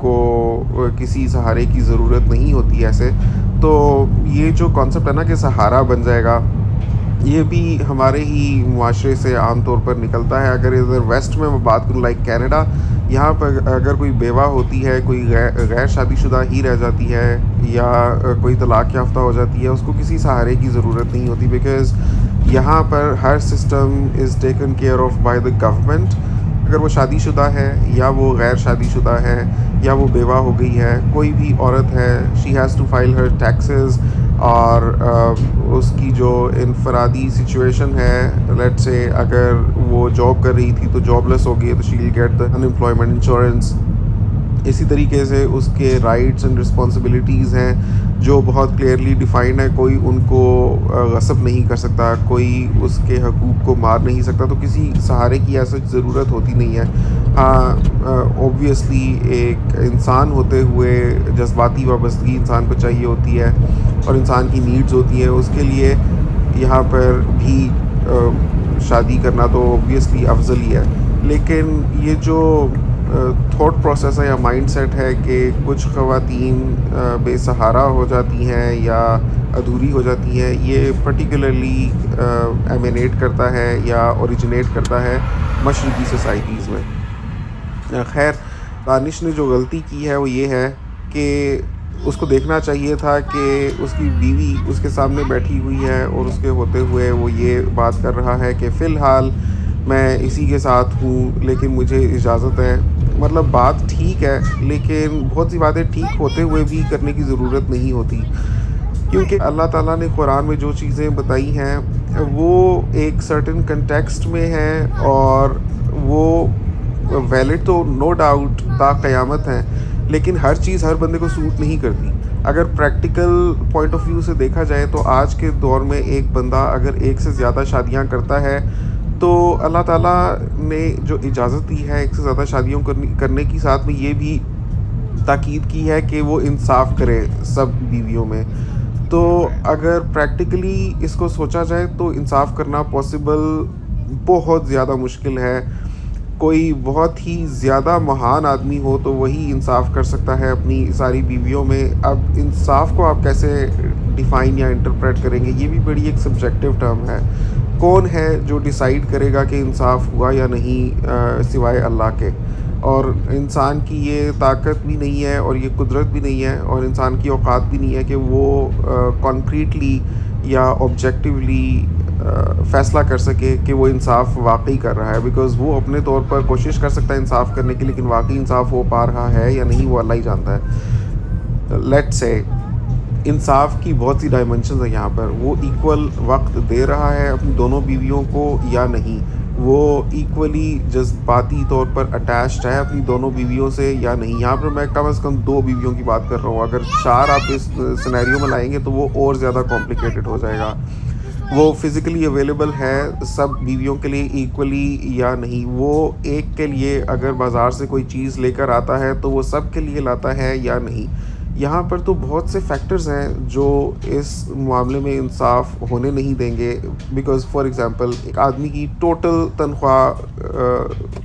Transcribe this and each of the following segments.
کو کسی سہارے کی ضرورت نہیں ہوتی ایسے. تو یہ جو کانسیپٹ ہے نا کہ سہارا بن جائے گا, یہ بھی ہمارے ہی معاشرے سے عام طور پر نکلتا ہے. اگر ادھر ویسٹ میں بات کروں لائک کینیڈا, یہاں پر اگر کوئی بیوہ ہوتی ہے, کوئی غیر شادی شدہ ہی رہ جاتی ہے یا کوئی طلاق یافتہ ہو جاتی ہے, اس کو کسی سہارے کی ضرورت نہیں ہوتی, بیکاز یہاں پر ہر system is taken care of by the government. اگر وہ شادی شدہ ہے یا وہ غیر شادی شدہ ہے یا وہ بیوہ ہو گئی ہے, کوئی بھی عورت ہے, she has to file her taxes, اور اس کی جو انفرادی سچویشن ہے, لیٹ سے اگر وہ جاب کر رہی تھی تو جاب لیس ہو گئی تو she will get the unemployment insurance. اسی طریقے سے اس کے رائٹس اینڈ رسپانسبلٹیز ہیں جو بہت کلیئرلی ڈیفائنڈ ہے, کوئی ان کو غصب نہیں کر سکتا, کوئی اس کے حقوق کو مار نہیں سکتا, تو کسی سہارے کی ایسا ضرورت ہوتی نہیں ہے. ہاں اوبویسلی ایک انسان ہوتے ہوئے جذباتی وابستگی انسان کو چاہیے ہوتی ہے اور انسان کی نیڈز ہوتی ہیں, اس کے لیے یہاں پر بھی شادی کرنا تو اوبویسلی افضل ہی ہے. لیکن یہ جو تھاٹ پروسیس ہے یا مائنڈ سیٹ ہے کہ کچھ خواتین بے سہارا ہو جاتی ہیں یا ادھوری ہو جاتی ہیں, یہ پرٹیکولرلی ایمینیٹ کرتا ہے یا اوریجنیٹ کرتا ہے مشرقی سوسائٹیز میں. خیر, دانش نے جو غلطی کی ہے وہ یہ ہے کہ اس کو دیکھنا چاہیے تھا کہ اس کی بیوی اس کے سامنے بیٹھی ہوئی ہے اور اس کے ہوتے ہوئے وہ یہ بات کر رہا ہے کہ فی الحال میں اسی کے ساتھ ہوں لیکن مجھے اجازت ہے. مطلب بات ٹھیک ہے, لیکن بہت سی باتیں ٹھیک ہوتے ہوئے بھی کرنے کی ضرورت نہیں ہوتی, کیونکہ اللہ تعالیٰ نے قرآن میں جو چیزیں بتائی ہیں وہ ایک سرٹن کنٹیکسٹ میں ہیں اور وہ ویلڈ تو نو ڈاؤٹ تا قیامت ہیں, لیکن ہر چیز ہر بندے کو سوٹ نہیں کرتی. اگر پریکٹیکل پوائنٹ آف ویو سے دیکھا جائے تو آج کے دور میں ایک بندہ اگر ایک سے زیادہ شادیاں کرتا ہے تو اللہ تعالیٰ نے جو اجازت دی ہے ایک سے زیادہ شادیوں کرنے کی, ساتھ میں یہ بھی تاکید کی ہے کہ وہ انصاف کرے سب بیویوں میں. تو اگر پریکٹیکلی اس کو سوچا جائے تو انصاف کرنا پاسبل بہت زیادہ مشکل ہے. کوئی بہت ہی زیادہ مہان آدمی ہو تو وہی انصاف کر سکتا ہے اپنی ساری بیویوں میں. اب انصاف کو آپ کیسے ڈیفائن یا انٹرپریٹ کریں گے, یہ بھی بڑی ایک سبجیکٹیو ٹرم ہے. کون ہے جو ڈیسائیڈ کرے گا کہ انصاف ہوا یا نہیں سوائے اللہ کے, اور انسان کی یہ طاقت بھی نہیں ہے اور یہ قدرت بھی نہیں ہے اور انسان کی اوقات بھی نہیں ہے کہ وہ کانکریٹلی یا آبجیکٹیولی فیصلہ کر سکے کہ وہ انصاف واقعی کر رہا ہے, بیکاز وہ اپنے طور پر کوشش کر سکتا ہے انصاف کرنے کی, لیکن واقعی انصاف ہو پا رہا ہے یا نہیں وہ اللہ ہی جانتا ہے. لیٹ سے انصاف کی بہت سی ڈائمنشنز ہیں یہاں پر. وہ ایکول وقت دے رہا ہے اپنی دونوں بیویوں کو یا نہیں, وہ ایکولی جذباتی طور پر اٹیچڈ ہے اپنی دونوں بیویوں سے یا نہیں. یہاں پر میں کم از کم 2 بیویوں کی بات کر رہا ہوں, اگر 4 آپ اس سینیریو میں لائیں گے تو وہ اور زیادہ کمپلیکیٹڈ ہو جائے گا. وہ فزیکلی اویلیبل ہے سب بیویوں کے لیے ایکولی یا نہیں, وہ ایک کے لیے اگر بازار سے کوئی چیز لے کر آتا ہے تو وہ سب کے لیے لاتا ہے یا نہیں. یہاں پر تو بہت سے فیکٹرز ہیں جو اس معاملے میں انصاف ہونے نہیں دیں گے, بیکاز فار ایگزامپل ایک آدمی کی ٹوٹل تنخواہ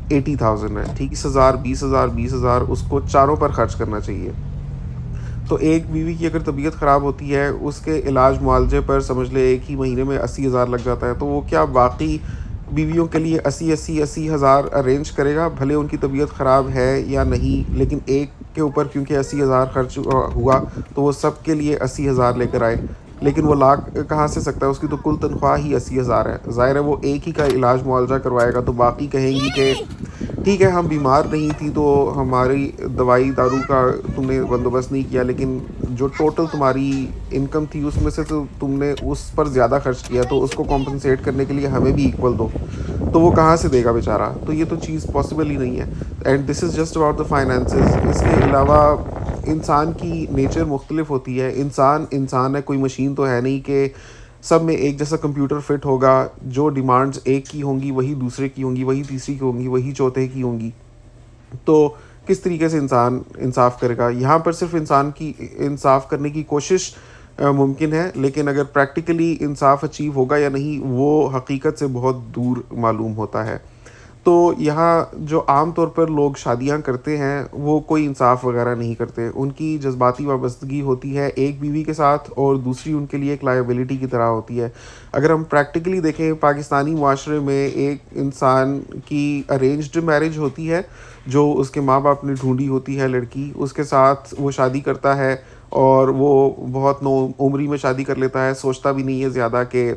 80,000 ہے, ٹھیک, 20,000 20,000 اس کو چاروں پر خرچ کرنا چاہیے. تو ایک بیوی کی اگر طبیعت خراب ہوتی ہے, اس کے علاج معالجے پر سمجھ لے ایک ہی مہینے میں 80,000 لگ جاتا ہے, تو وہ کیا واقعی بیویوں کے لیے 80,000 ارینج کرے گا, بھلے ان کی طبیعت خراب ہے یا نہیں, لیکن ایک کے اوپر کیونکہ 80,000 خرچ ہوا تو وہ سب کے لیے 80,000 لے کر آئے, لیکن وہ لا کہاں سے سکتا ہے, اس کی تو کل تنخواہ ہی 80,000 ہے. ظاہر ہے وہ ایک ہی کا علاج معالجہ کروائے گا, تو باقی کہیں گی کہ ٹھیک ہے ہم بیمار نہیں تھی تو ہماری دوائی دارو کا تم نے بندوبست نہیں کیا, لیکن جو ٹوٹل تمہاری انکم تھی اس میں سے تو تم نے اس پر زیادہ خرچ کیا, تو اس کو کمپنسیٹ کرنے کے لیے ہمیں بھی ایکول دو, تو وہ کہاں سے دے گا بیچارہ. تو یہ تو چیز پاسبل ہی نہیں ہے. And this is just about the finances. اس کے علاوہ انسان کی نیچر مختلف ہوتی ہے. انسان ہے, کوئی مشین تو ہے نہیں کہ سب میں ایک جیسا کمپیوٹر فٹ ہوگا. جو ڈیمانڈز ایک کی ہوں گی وہی دوسرے کی ہوں گی, وہی تیسری کی ہوں گی, وہی چوتھے کی ہوں گی. تو کس طریقے سے انسان انصاف کرے گا. یہاں پر صرف انسان کی انصاف کرنے کی کوشش ممکن ہے, لیکن اگر پریکٹیکلی انصاف اچیو ہوگا یا نہیں وہ حقیقت سے بہت دور معلوم ہوتا ہے. تو یہاں جو عام طور پر لوگ شادیاں کرتے ہیں وہ کوئی انصاف وغیرہ نہیں کرتے. ان کی جذباتی وابستگی ہوتی ہے ایک بیوی کے ساتھ اور دوسری ان کے لیے ایک لائبلٹی کی طرح ہوتی ہے. اگر ہم پریکٹیکلی دیکھیں پاکستانی معاشرے میں ایک انسان کی ارینجڈ میرج ہوتی ہے جو اس کے ماں باپ نے ڈھونڈی ہوتی ہے لڑکی, اس کے ساتھ وہ شادی کرتا ہے اور وہ بہت نو عمری میں شادی کر لیتا ہے, سوچتا بھی نہیں ہے زیادہ کہ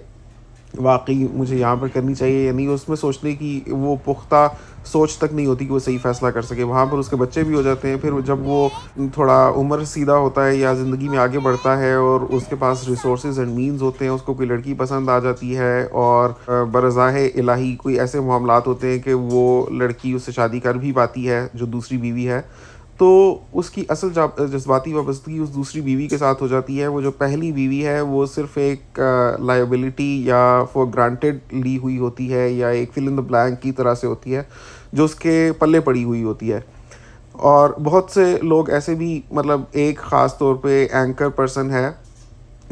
واقعی مجھے یہاں پر کرنی چاہیے یا نہیں. اس میں سوچنے کی وہ پختہ سوچ تک نہیں ہوتی کہ وہ صحیح فیصلہ کر سکے. وہاں پر اس کے بچے بھی ہو جاتے ہیں. پھر جب وہ تھوڑا عمر سیدھا ہوتا ہے یا زندگی میں آگے بڑھتا ہے اور اس کے پاس ریسورسز اینڈ مینز ہوتے ہیں, اس کو کوئی لڑکی پسند آ جاتی ہے اور برضاہ الہی کوئی ایسے معاملات ہوتے ہیں کہ وہ لڑکی اس سے شادی کر بھی پاتی ہے جو دوسری بیوی ہے, تو اس کی اصل جذباتی وابستگی اس دوسری بیوی کے ساتھ ہو جاتی ہے. وہ جو پہلی بیوی ہے وہ صرف ایک لائبلٹی یا فور گرانٹیڈ لی ہوئی ہوتی ہے یا ایک فل ان دا بلینک کی طرح سے ہوتی ہے جو اس کے پلے پڑی ہوئی ہوتی ہے. اور بہت سے لوگ ایسے بھی, مطلب ایک خاص طور پہ اینکر پرسن ہے,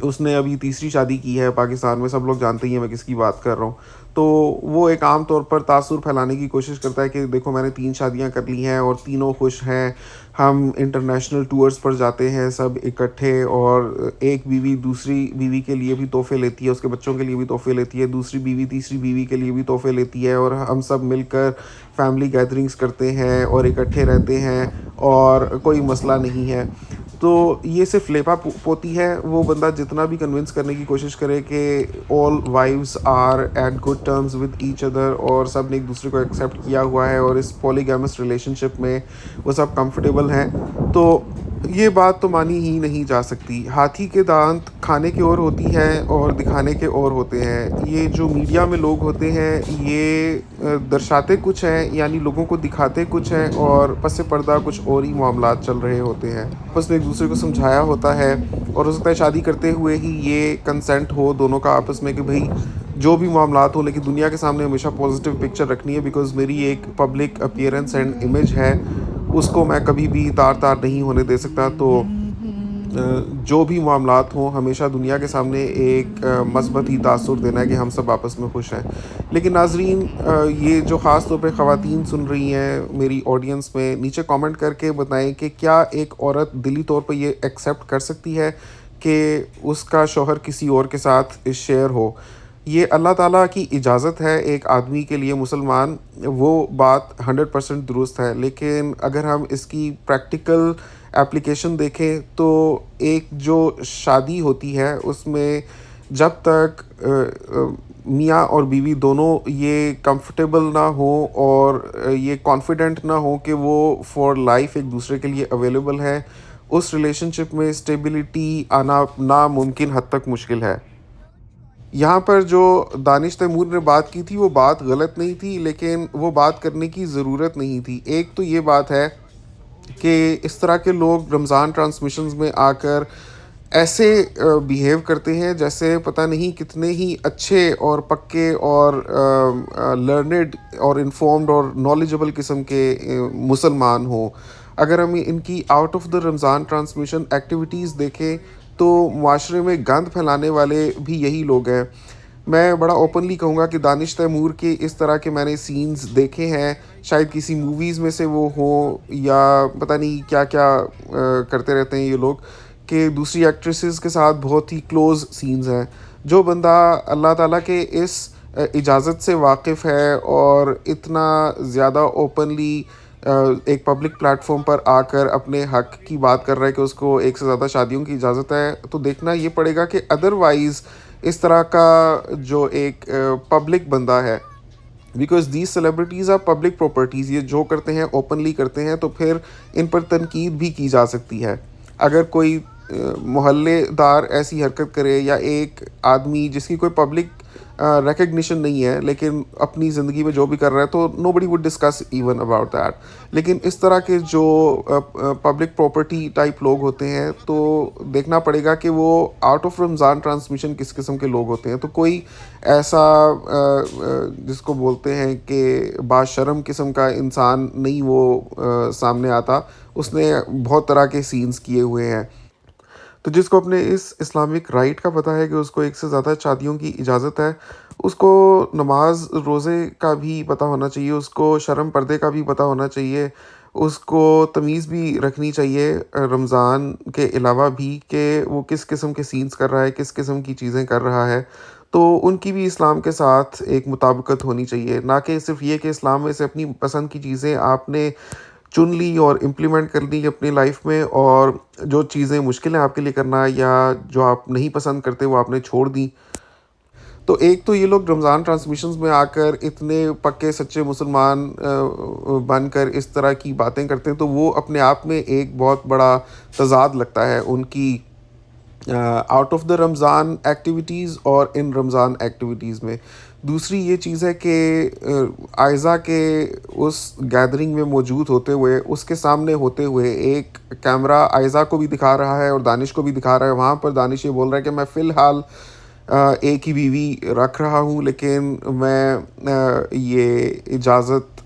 اس نے ابھی تیسری شادی کی ہے پاکستان میں, سب لوگ جانتے ہی ہیں میں کس کی بات کر رہا ہوں. تو وہ ایک عام طور پر تاثر پھیلانے کی کوشش کرتا ہے کہ دیکھو میں نے 3 شادیاں کر لی ہیں اور تینوں خوش ہیں, ہم انٹرنیشنل ٹورز پر جاتے ہیں سب اکٹھے, اور ایک بیوی دوسری بیوی کے لیے بھی تحفے لیتی ہے, اس کے بچوں کے لیے بھی تحفے لیتی ہے, دوسری بیوی تیسری بیوی کے لیے بھی تحفے لیتی ہے, اور ہم سب مل کر فیملی گیدرنگز کرتے ہیں اور اکٹھے رہتے ہیں اور کوئی مسئلہ نہیں ہے. تو یہ صرف لیپا پوتی ہے. وہ بندہ جتنا بھی کنونس کرنے کی کوشش کرے کہ all wives are at good terms with each other اور سب نے ایک دوسرے کو ایکسیپٹ کیا ہوا ہے اور اس پولیگیمس ریلیشن شپ میں وہ سب کمفرٹیبل ہیں, تو یہ بات تو مانی ہی نہیں جا سکتی. ہاتھی کے دانت کھانے کے اور ہوتی ہے اور دکھانے کے اور ہوتے ہیں. یہ جو میڈیا میں لوگ ہوتے ہیں یہ درشاتے کچھ ہیں, یعنی لوگوں کو دکھاتے کچھ ہیں اور پس پردہ کچھ اور ہی معاملات چل رہے ہوتے ہیں. آپس میں ایک دوسرے کو سمجھایا ہوتا ہے اور ہو سکتا ہے شادی کرتے ہوئے ہی یہ کنسنٹ ہو دونوں کا آپس میں کہ بھئی جو بھی معاملات ہوں لیکن دنیا کے سامنے ہمیشہ پازیٹیو پکچر رکھنی ہے, بیکاز میری ایک پبلک اپیئرنس اینڈ امیج ہے, اس کو میں کبھی بھی تار نہیں ہونے دے سکتا. تو جو بھی معاملات ہوں ہمیشہ دنیا کے سامنے ایک مثبت ہی تاثر دینا ہے کہ ہم سب آپس میں خوش ہیں. لیکن ناظرین, یہ جو خاص طور پہ خواتین سن رہی ہیں میری آڈینس میں, نیچے کامنٹ کر کے بتائیں کہ کیا ایک عورت دلی طور پہ یہ ایکسیپٹ کر سکتی ہے کہ اس کا شوہر کسی اور کے ساتھ شیئر ہو. یہ اللہ تعالیٰ کی اجازت ہے ایک آدمی کے لیے مسلمان, وہ بات 100% درست ہے, لیکن اگر ہم اس کی پریکٹیکل اپلیکیشن دیکھیں تو ایک جو شادی ہوتی ہے اس میں جب تک میاں اور بیوی دونوں یہ کمفرٹیبل نہ ہوں اور یہ کانفیڈنٹ نہ ہوں کہ وہ فار لائف ایک دوسرے کے لیے اویلیبل ہے, اس ریلیشن شپ میں اسٹیبلٹی آنا ناممکن حد تک مشکل ہے. یہاں پر جو دانش تیمور نے بات کی تھی وہ بات غلط نہیں تھی, لیکن وہ بات کرنے کی ضرورت نہیں تھی. ایک تو یہ بات ہے کہ اس طرح کے لوگ رمضان ٹرانسمیشنز میں آ کر ایسے بیہیو کرتے ہیں جیسے پتہ نہیں کتنے ہی اچھے اور پکے اور لرنڈ اور انفارمڈ اور نالجبل قسم کے مسلمان ہوں. اگر ہم ان کی out of the Ramzan transmission activities دیکھیں تو معاشرے میں گند پھیلانے والے بھی یہی لوگ ہیں. میں بڑا اوپنلی کہوں گا کہ دانش تیمور کے اس طرح کے میں نے سینز دیکھے ہیں, شاید کسی موویز میں سے وہ ہوں یا پتہ نہیں کیا کیا کرتے رہتے ہیں یہ لوگ, کہ دوسری ایکٹریسز کے ساتھ بہت ہی کلوز سینز ہیں. جو بندہ اللہ تعالیٰ کے اس اجازت سے واقف ہے اور اتنا زیادہ اوپنلی ایک پبلک پلیٹ فارم پر آ کر اپنے حق کی بات کر رہا ہے کہ اس کو ایک سے زیادہ شادیوں کی اجازت ہے, تو دیکھنا یہ پڑے گا کہ ادروائز اس طرح کا جو ایک پبلک بندہ ہے, because these celebrities are public properties, یہ جو کرتے ہیں اوپنلی کرتے ہیں تو پھر ان پر تنقید بھی کی جا سکتی ہے. اگر کوئی محلے دار ایسی حرکت کرے یا ایک آدمی جس کی کوئی پبلک ریکگنیشن نہیں ہے لیکن اپنی زندگی میں جو بھی کر رہا ہے تو nobody would discuss even about that. لیکن اس طرح کے جو پبلک پراپرٹی ٹائپ لوگ ہوتے ہیں تو دیکھنا پڑے گا کہ وہ آؤٹ آف رمضان ٹرانسمیشن کس قسم کے لوگ ہوتے ہیں. تو کوئی ایسا جس کو بولتے ہیں کہ باشرم قسم کا انسان نہیں وہ سامنے آتا, اس نے بہت طرح کے سینز کیے ہوئے ہیں. تو جس کو اپنے اس اسلامک رائٹ کا پتہ ہے کہ اس کو ایک سے زیادہ شادیوں کی اجازت ہے, اس کو نماز روزے کا بھی پتہ ہونا چاہیے، اس کو شرم پردے کا بھی پتہ ہونا چاہیے، اس کو تمیز بھی رکھنی چاہیے رمضان کے علاوہ بھی کہ وہ کس قسم کے سینس کر رہا ہے، کس قسم کی چیزیں کر رہا ہے، تو ان کی بھی اسلام کے ساتھ ایک مطابقت ہونی چاہیے، نہ کہ صرف یہ کہ اسلام میں سے اپنی پسند کی چیزیں آپ نے چن لی اور امپلیمنٹ کر لی اپنی لائف میں، اور جو چیزیں مشکل ہیں آپ کے لیے کرنا یا جو آپ نہیں پسند کرتے وہ آپ نے چھوڑ دیں۔ تو ایک تو یہ لوگ رمضان ٹرانسمیشنز میں آ کر اتنے پکے سچے مسلمان بن کر اس طرح کی باتیں کرتے ہیں، تو وہ اپنے آپ میں ایک بہت بڑا تضاد لگتا ہے ان کی out of the Ramzan activities اور ان رمضان ایکٹیویٹیز میں۔ دوسری یہ چیز ہے کہ آئزہ کے اس گیدرنگ میں موجود ہوتے ہوئے، اس کے سامنے ہوتے ہوئے ایک کیمرہ آئزہ کو بھی دکھا رہا ہے اور دانش کو بھی دکھا رہا ہے، وہاں پر دانش یہ بول رہا ہے کہ میں فی الحال ایک ہی بیوی رکھ رہا ہوں، لیکن میں یہ اجازت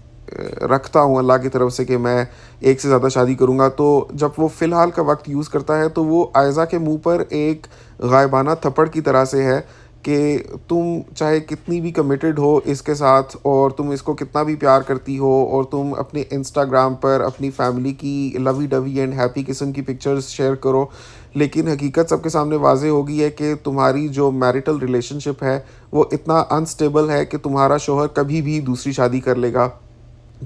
رکھتا ہوں اللہ کی طرف سے کہ میں ایک سے زیادہ شادی کروں گا۔ تو جب وہ فی الحال کا وقت یوز کرتا ہے تو وہ آئزہ کے منہ پر ایک غائبانہ تھپڑ کی طرح سے ہے کہ تم چاہے کتنی بھی کمیٹڈ ہو اس کے ساتھ، اور تم اس کو کتنا بھی پیار کرتی ہو، اور تم اپنے انسٹاگرام پر اپنی فیملی کی لوی ڈوی اینڈ ہیپی قسم کی پکچرز شیئر کرو، لیکن حقیقت سب کے سامنے واضح ہو گئی ہے کہ تمہاری جو میرٹل ریلیشن شپ ہے وہ اتنا انسٹیبل ہے کہ تمہارا شوہر کبھی بھی دوسری شادی کر لے گا،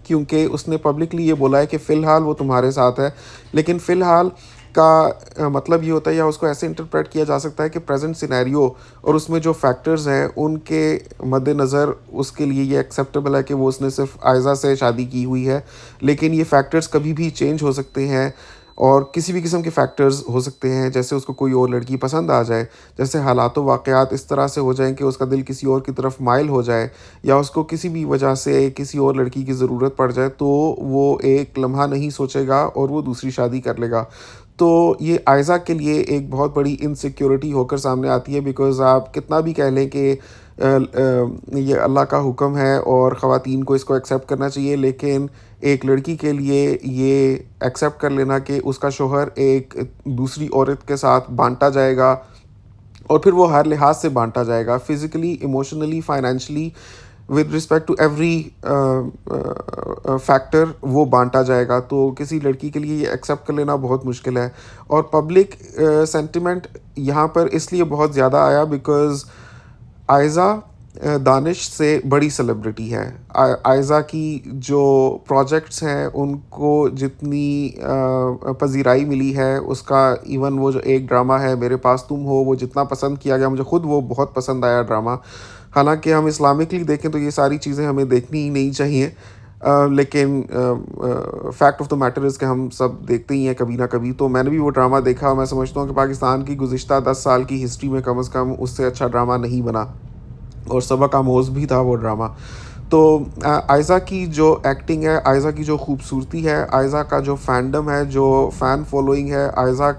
کیونکہ اس نے پبلکلی یہ بولا ہے کہ فی الحال وہ تمہارے ساتھ ہے، لیکن فی الحال کا مطلب یہ ہوتا ہے، یا اس کو ایسے انٹرپریٹ کیا جا سکتا ہے کہ پریزنٹ سینیریو اور اس میں جو فیکٹرز ہیں ان کے مد نظر اس کے لیے یہ ایکسیپٹیبل ہے کہ وہ اس نے صرف آئزہ سے شادی کی ہوئی ہے، لیکن یہ فیکٹرز کبھی بھی چینج ہو سکتے ہیں، اور کسی بھی قسم کے فیکٹرز ہو سکتے ہیں، جیسے اس کو کوئی اور لڑکی پسند آ جائے، جیسے حالات و واقعات اس طرح سے ہو جائیں کہ اس کا دل کسی اور کی طرف مائل ہو جائے، یا اس کو کسی بھی وجہ سے کسی اور لڑکی کی ضرورت پڑ جائے، تو وہ ایک لمحہ نہیں سوچے گا اور وہ دوسری شادی کر لے گا۔ تو یہ آئزہ کے لیے ایک بہت بڑی انسیکیورٹی ہو کر سامنے آتی ہے، بیکاز آپ کتنا بھی کہہ لیں کہ یہ اللہ کا حکم ہے اور خواتین کو اس کو ایکسیپٹ کرنا چاہیے، لیکن ایک لڑکی کے لیے یہ ایکسیپٹ کر لینا کہ اس کا شوہر ایک دوسری عورت کے ساتھ بانٹا جائے گا، اور پھر وہ ہر لحاظ سے بانٹا جائے گا، physically, emotionally, financially, with respect to every factor وہ بانٹا جائے گا، تو کسی لڑکی کے لیے یہ ایکسیپٹ کر لینا بہت مشکل ہے۔ اور پبلک سینٹیمنٹ یہاں پر اس لیے بہت زیادہ آیا بیکاز آئزہ دانش سے بڑی سیلیبریٹی ہے، آئزہ کی جو پروجیکٹس ہیں ان کو جتنی پذیرائی ملی ہے اس کا، ایون وہ جو ایک ڈرامہ ہے میرے پاس تم ہو، وہ جتنا پسند کیا گیا، مجھے خود وہ بہت پسند آیا ڈرامہ، حالانکہ ہم اسلامکلی دیکھیں تو یہ ساری چیزیں ہمیں دیکھنی ہی نہیں چاہیے، لیکن fact of the matter is کہ ہم سب دیکھتے ہی ہیں کبھی نہ کبھی، تو میں نے بھی وہ ڈرامہ دیکھا، اور میں سمجھتا ہوں کہ پاکستان کی گزشتہ 10 سال کی ہسٹری میں کم از کم اس سے اچھا ڈرامہ نہیں بنا، اور سبق آموز بھی تھا وہ ڈرامہ۔ تو آئزہ کی جو ایکٹنگ ہے، آئزہ کی جو خوبصورتی ہے، آئزہ کا جو فینڈم ہے، جو فین فالوئنگ ہے، آئزہ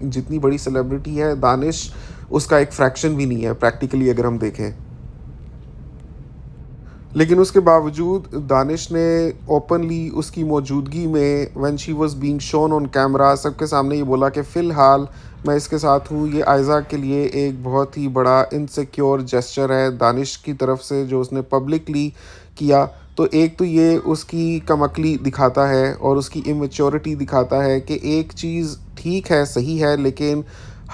جتنی بڑی سیلیبریٹی ہے، دانش اس کا ایک فریکشن بھی نہیں ہے پریکٹیکلی اگر ہم دیکھیں، لیکن اس کے باوجود دانش نے اوپنلی اس کی موجودگی میں when she was being shown on camera سب کے سامنے یہ بولا کہ فی الحال میں اس کے ساتھ ہوں۔ یہ آئزہ کے لیے ایک بہت ہی بڑا انسیکیور جیسچر ہے دانش کی طرف سے جو اس نے پبلکلی کیا، تو ایک تو یہ اس کی کم عقلی دکھاتا ہے اور اس کی امیچورٹی دکھاتا ہے کہ ایک چیز ٹھیک ہے، صحیح ہے، لیکن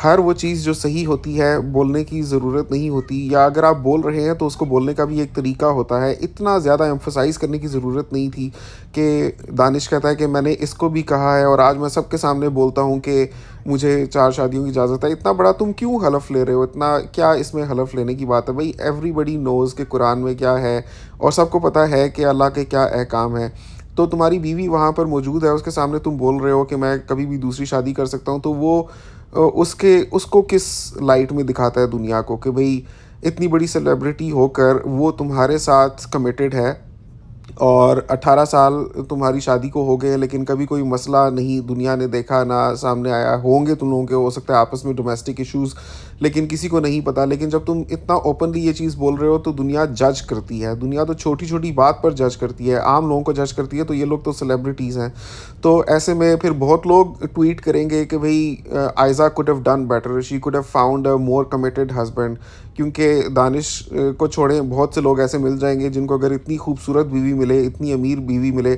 ہر وہ چیز جو صحیح ہوتی ہے بولنے کی ضرورت نہیں ہوتی، یا اگر آپ بول رہے ہیں تو اس کو بولنے کا بھی ایک طریقہ ہوتا ہے، اتنا زیادہ ایمفسائز کرنے کی ضرورت نہیں تھی کہ دانش کہتا ہے کہ میں نے اس کو بھی کہا ہے اور آج میں سب کے سامنے بولتا ہوں کہ مجھے 4 شادیوں کی اجازت ہے۔ اتنا بڑا تم کیوں حلف لے رہے ہو؟ اتنا کیا اس میں حلف لینے کی بات ہے؟ بھائی ایوری بڈی نوز کہ قرآن میں کیا ہے، اور سب کو پتہ ہے کہ اللہ کے کیا احکام ہیں، تو تمہاری بیوی وہاں پر موجود ہے، اس کے سامنے تم بول رہے ہو کہ میں کبھی بھی دوسری شادی کر سکتا ہوں، تو وہ اس کو کس لائٹ میں دکھاتا ہے دنیا کو کہ بھئی اتنی بڑی سیلیبریٹی ہو کر وہ تمہارے ساتھ کمیٹڈ ہے، اور 18 سال تمہاری شادی کو ہو گئے لیکن کبھی کوئی مسئلہ نہیں دنیا نے دیکھا، نہ سامنے آیا، ہوں گے تم لوگوں کے ہو سکتا ہے آپس میں ڈومیسٹک ایشوز، لیکن کسی کو نہیں پتہ، لیکن جب تم اتنا اوپنلی یہ چیز بول رہے ہو تو دنیا جج کرتی ہے، دنیا تو چھوٹی چھوٹی بات پر جج کرتی ہے، عام لوگوں کو جج کرتی ہے، تو یہ لوگ تو سیلیبریٹیز ہیں، تو ایسے میں پھر بہت لوگ ٹویٹ کریں گے کہ بھئی Aiza could have done better, she could have found a more committed husband، کیونکہ دانش کو چھوڑیں بہت سے لوگ ایسے مل جائیں گے جن کو اگر اتنی خوبصورت بیوی ملے, اتنی امیر بیوی ملے,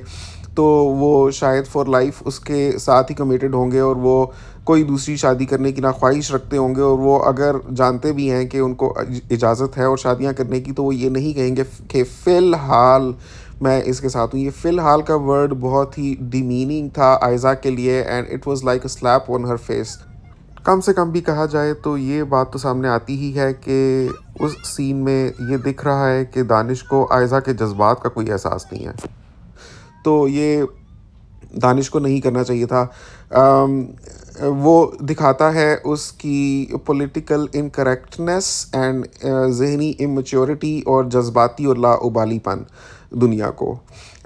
تو وہ شاید فار لائف اس کے ساتھ ہی کمیٹڈ ہوں گے, اور وہ کوئی دوسری شادی کرنے کی نہ خواہش رکھتے ہوں گے, اور وہ اگر جانتے بھی ہیں کہ ان کو اجازت ہے اور شادیاں کرنے کی, تو وہ یہ نہیں کہیں گے کہ فی الحال میں اس کے ساتھ ہوں. یہ فی الحال کا ورڈ بہت ہی ڈیمیننگ تھا آئزہ کے لیے, and it was like a slap on her face. کم سے کم بھی کہا جائے تو یہ بات تو سامنے آتی ہی ہے کہ اس سین میں یہ دکھ رہا ہے کہ دانش کو آئزہ کے جذبات کا کوئی احساس نہیں ہے. تو یہ دانش کو نہیں کرنا چاہیے تھا. وہ دکھاتا ہے اس کی پولیٹیکل انکریکٹنس اینڈ ذہنی امچیورٹی اور جذباتی اور لاابالی پن دنیا کو,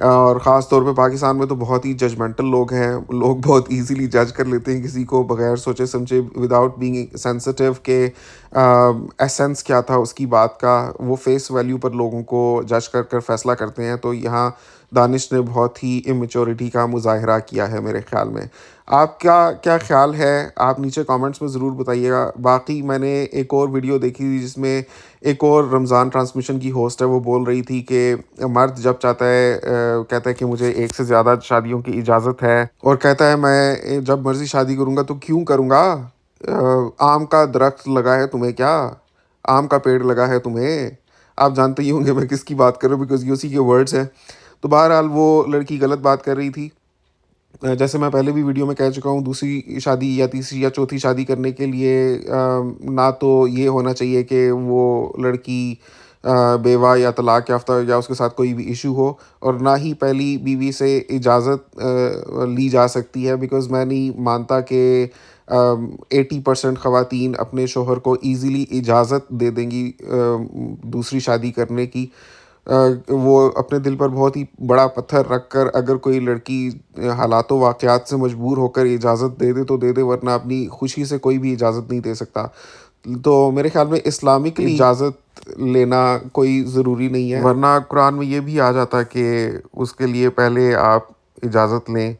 اور خاص طور پہ پاکستان میں تو بہت ہی ججمنٹل لوگ ہیں. لوگ بہت ایزیلی جج کر لیتے ہیں کسی کو بغیر سوچے سمجھے, وداؤٹ بینگ سینسٹیو کہ ایسنس کیا تھا اس کی بات کا. وہ فیس ویلیو پر لوگوں کو جج کر کر فیصلہ کرتے ہیں. تو یہاں دانش نے بہت ہی امیچورٹی کا مظاہرہ کیا ہے میرے خیال میں. آپ کا کیا خیال ہے آپ نیچے کامنٹس میں ضرور بتائیے گا. باقی میں نے ایک اور ویڈیو دیکھی تھی جس میں ایک اور رمضان ٹرانسمیشن کی ہوسٹ ہے, وہ بول رہی تھی کہ مرد جب چاہتا ہے کہتا ہے کہ مجھے ایک سے زیادہ شادیوں کی اجازت ہے, اور کہتا ہے میں جب مرضی شادی کروں گا تو کیوں کروں گا, آم کا درخت لگا ہے تمہیں کیا, آم کا پیڑ لگا ہے تمہیں. آپ جانتے ہی ہوں گے میں کس کی بات کر رہا ہوں, بیکاز یہ اسی کے ورڈز ہیں. تو بہرحال وہ لڑکی غلط بات کر رہی تھی. جیسے میں پہلے بھی ویڈیو میں کہہ چکا ہوں, دوسری شادی یا تیسری یا چوتھی شادی کرنے کے لیے نہ تو یہ ہونا چاہیے کہ وہ لڑکی بیوہ یا طلاق یافتہ یا اس کے ساتھ کوئی بھی ایشو ہو, اور نہ ہی پہلی بیوی سے اجازت لی جا سکتی ہے, بیکاز میں نہیں مانتا کہ 80% خواتین اپنے شوہر کو ایزیلی اجازت دے دیں گی دوسری شادی کرنے کی. وہ اپنے دل پر بہت ہی بڑا پتھر رکھ کر اگر کوئی لڑکی حالات و واقعات سے مجبور ہو کر اجازت دے دے تو دے دے, ورنہ اپنی خوشی سے کوئی بھی اجازت نہیں دے سکتا. تو میرے خیال میں اسلامکلی اجازت لینا کوئی ضروری نہیں ہے, ورنہ قرآن میں یہ بھی آ جاتا کہ اس کے لیے پہلے آپ اجازت لیں.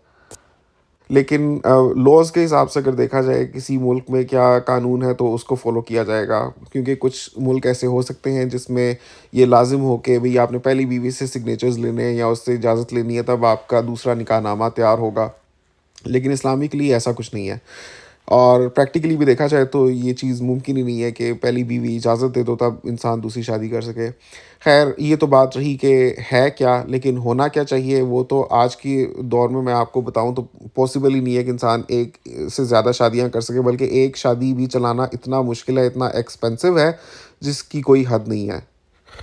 لیکن لاز کے حساب سے اگر دیکھا جائے کسی ملک میں کیا قانون ہے تو اس کو فالو کیا جائے گا, کیونکہ کچھ ملک ایسے ہو سکتے ہیں جس میں یہ لازم ہو کہ بھئی آپ نے پہلی بیوی سے سگنیچرز لینے ہیں یا اس سے اجازت لینی ہے, تب آپ کا دوسرا نکاح نامہ تیار ہوگا. لیکن اسلامکلی ایسا کچھ نہیں ہے, اور پریکٹیکلی بھی دیکھا جائے تو یہ چیز ممکن ہی نہیں ہے کہ پہلی بیوی اجازت دے دو تب انسان دوسری شادی کر سکے. خیر یہ تو بات رہی کہ ہے کیا, لیکن ہونا کیا چاہیے وہ تو آج کی دور میں آپ کو بتاؤں تو پاسبل ہی نہیں ہے کہ انسان ایک سے زیادہ شادیاں کر سکے, بلکہ ایک شادی بھی چلانا اتنا مشکل ہے, اتنا ایکسپینسو ہے جس کی کوئی حد نہیں ہے.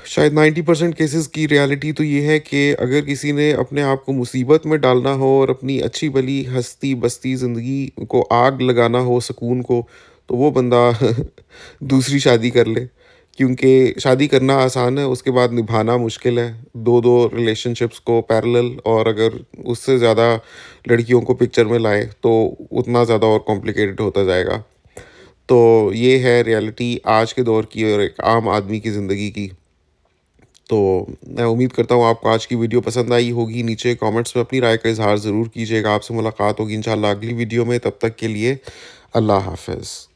شاید 90% کیسز کی ریالٹی تو یہ ہے کہ اگر کسی نے اپنے آپ کو مصیبت میں ڈالنا ہو اور اپنی اچھی بھلی ہستی بستی زندگی کو آگ لگانا ہو سکون کو, تو وہ بندہ دوسری شادی کر لے, کیونکہ شادی کرنا آسان ہے, اس کے بعد نبھانا مشکل ہے. دو ریلیشن شپس کو پیرلل, اور اگر اس سے زیادہ لڑکیوں کو پکچر میں لائے تو اتنا زیادہ اور کمپلیکیٹڈ ہوتا جائے گا. تو یہ ہے ریالٹی آج کے دور کی اور ایک عام آدمی کی زندگی کی. تو میں امید کرتا ہوں آپ کو آج کی ویڈیو پسند آئی ہوگی. نیچے کامنٹس میں اپنی رائے کا اظہار ضرور کیجیے گا. آپ سے ملاقات ہوگی انشاءاللہ اگلی ویڈیو میں. تب تک کے لیے اللہ حافظ.